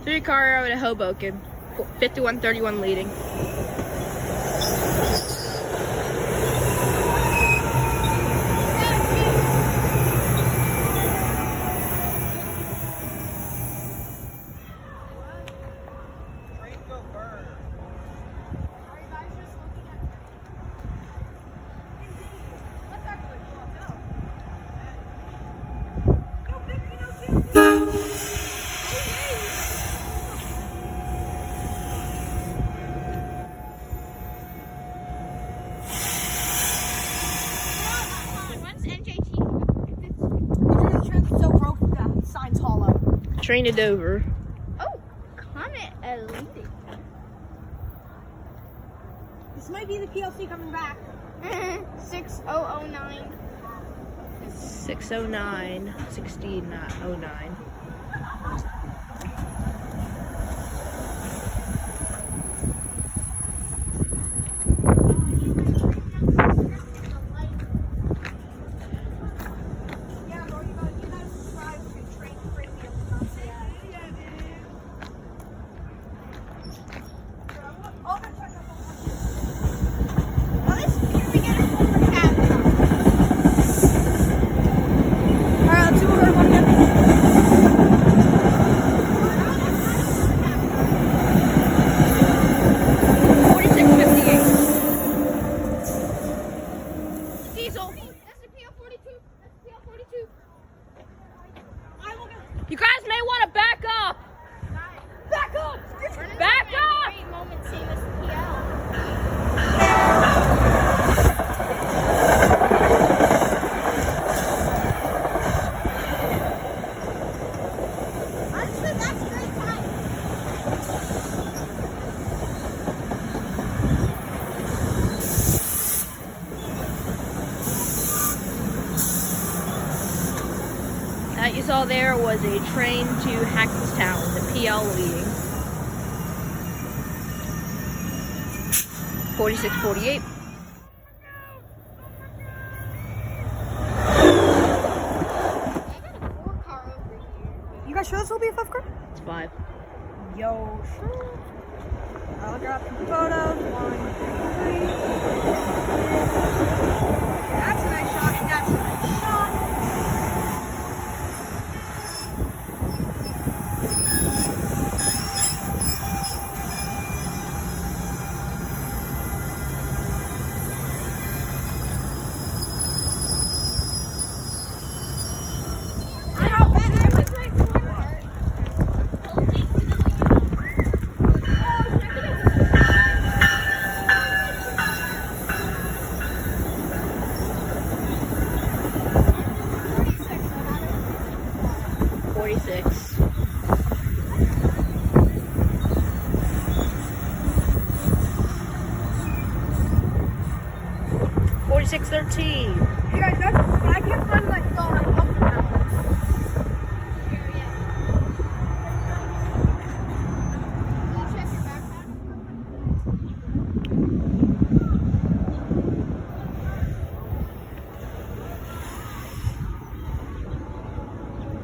3-car out of Hoboken. 51-31 leading. Train to Dover. Oh, Comet Elite. This might be the PLC coming back. 6009. 609, 1609. You guys may want to back up. Back up. Back up. Great moment, same as the PL. Honestly, that's a great time. That you saw there was a train to Hackstown, the PL leading. 46-48. You guys sure this will be a 5 car? It's 5. Yo, sure. I'll grab some photos. 1, 2, 3. That's a nice shot, and that's a nice shot. $46.13. Hey guys, I can't find my phone. I'm up now.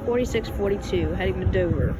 46-42, heading to Dover.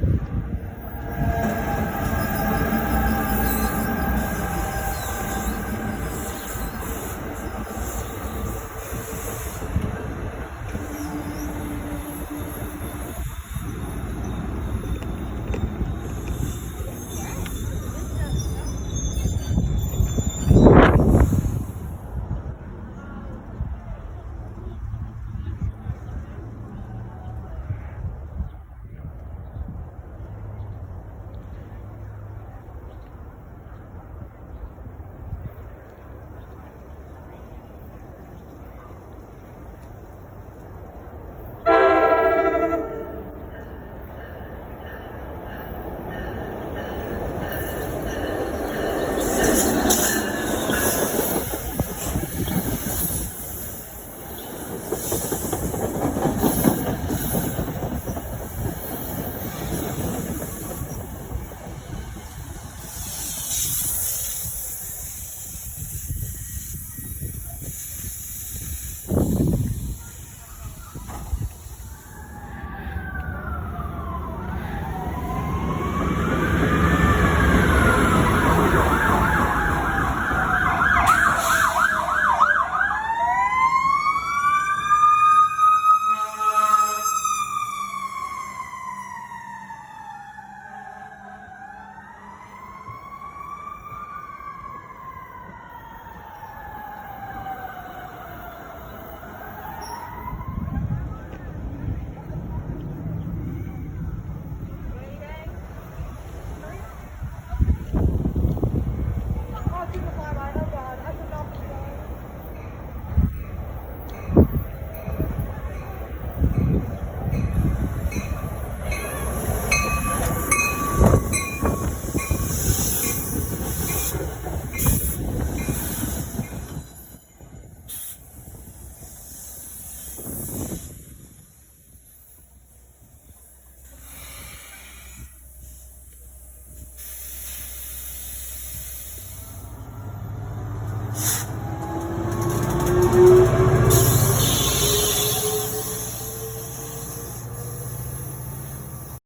Bye.